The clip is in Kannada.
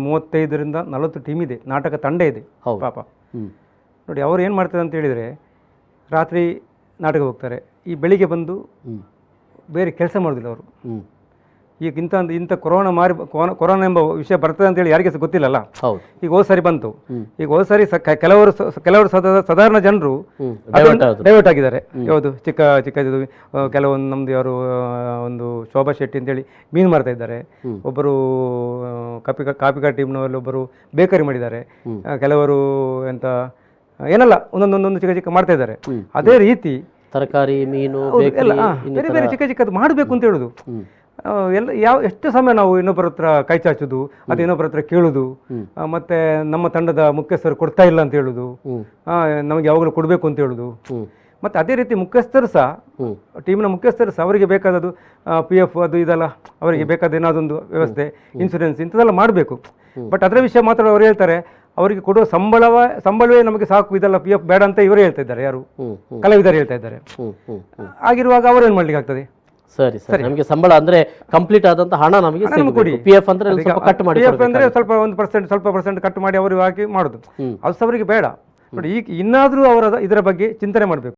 35ರಿಂದ 40 ಟೀಮ್ ಇದೆ, ನಾಟಕ ತಂಡ ಇದೆ ಪಾಪ. ನೋಡಿ ಅವ್ರು ಏನು ಮಾಡ್ತಾರೆ ಅಂತ ಹೇಳಿದರೆ, ರಾತ್ರಿ ನಾಟಕ ಹೋಗ್ತಾರೆ, ಈ ಬೆಳಿಗ್ಗೆ ಬಂದು ಬೇರೆ ಕೆಲಸ ಮಾಡೋದಿಲ್ಲ ಅವರು. ಈಗ ಇಂಥ ಕೊರೋನಾ ಎಂಬ ವಿಷಯ ಬರ್ತದೆ ಅಂತೇಳಿ ಯಾರಿಗೆ ಸಹ ಗೊತ್ತಿಲ್ಲಲ್ಲ. ಈಗ ಹೋದ ಸಾರಿ ಬಂತು, ಈಗ ಹೋದ ಸಾರಿ ಕೆಲವರು ಸಾಧಾರಣ ಜನರು ಡೈವರ್ಟ್ ಆಗಿದ್ದಾರೆ. ಯಾವುದು ಚಿಕ್ಕ ಕೆಲವೊಂದು ನಮ್ದು ಯಾರು ಒಂದು ಶೋಭಾ ಶೆಟ್ಟಿ ಅಂತೇಳಿ ಮೀನು ಮಾರ್ತಾ ಇದ್ದಾರೆ, ಒಬ್ಬರು ಕಾಪಿಕಾ ಟೀಮ್ನವರಲ್ಲಿ ಒಬ್ಬರು ಬೇಕರಿ ಮಾಡಿದ್ದಾರೆ, ಕೆಲವರು ಎಂತ ಏನಲ್ಲ ಒಂದೊಂದೊಂದೊಂದು ಚಿಕ್ಕ ಮಾಡ್ತಾ ಇದ್ದಾರೆ. ಅದೇ ರೀತಿ ತರಕಾರಿ, ಮೀನು, ಬೇರೆ ಬೇರೆ ಚಿಕ್ಕದು ಮಾಡಬೇಕು ಅಂತ ಹೇಳುದು. ಎಷ್ಟು ಸಮಯ ನಾವು ಇನ್ನೊಬ್ಬರ ಹತ್ರ ಕೈ ಚಾಚುದು, ಅದು ಇನ್ನೊಬ್ಬರ ಹತ್ರ ಕೇಳುದು, ಮತ್ತೆ ನಮ್ಮ ತಂಡದ ಮುಖ್ಯಸ್ಥರು ಕೊಡ್ತಾ ಇಲ್ಲ ಅಂತ ಹೇಳುದು, ನಮಗೆ ಯಾವಾಗಲೂ ಕೊಡಬೇಕು ಅಂತ ಹೇಳುದು. ಮತ್ತೆ ಅದೇ ರೀತಿ ಮುಖ್ಯಸ್ಥರು ಸಹ, ಟೀಮ್ನ ಮುಖ್ಯಸ್ಥರು ಸಹ ಅವರಿಗೆ ಬೇಕಾದದು PF ಅದು ಇದೆಲ್ಲ ಅವರಿಗೆ ಬೇಕಾದ ಏನಾದೊಂದು ವ್ಯವಸ್ಥೆ, ಇನ್ಸೂರೆನ್ಸ್ ಇಂಥದ್ದೆಲ್ಲ ಮಾಡಬೇಕು. ಬಟ್ ಅದರ ವಿಷಯ ಮಾತ್ರ ಅವ್ರು ಹೇಳ್ತಾರೆ, ಅವರಿಗೆ ಕೊಡುವ ಸಂಬಳವೇ ನಮಗೆ ಸಾಕು, ಇದೆಲ್ಲ PF ಬೇಡ ಅಂತ ಇವರೇ ಹೇಳ್ತಾ ಇದ್ದಾರೆ, ಯಾರು ಕಲಾವಿದರು ಹೇಳ್ತಾ ಇದ್ದಾರೆ. ಆಗಿರುವಾಗ ಅವರೇನು ಮಾಡ್ಲಿಕ್ಕೆ ಆಗ್ತದೆ? ಸರಿ ಸರಿ, ನಮಗೆ ಸಂಬಳ ಅಂದ್ರೆ ಕಂಪ್ಲೀಟ್ ಆದಂತ ಹಣ ನಮಗೆ ಕೊಡಿ. PF ಅಂದ್ರೆ ಸ್ವಲ್ಪ ಕಟ್ ಮಾಡಿ, PF ಅಂದ್ರೆ ಸ್ವಲ್ಪ 1% ಸ್ವಲ್ಪ ಪರ್ಸೆಂಟ್ ಕಟ್ ಮಾಡಿ ಅವರು ಹಾಕಿ ಮಾಡುದು, ಅದು ಅವರಿಗೆ ಬೇಡ. ನೋಡಿ, ಈಗ ಇನ್ನಾದ್ರೂ ಅವರ ಇದರ ಬಗ್ಗೆ ಚಿಂತನೆ ಮಾಡಬೇಕು.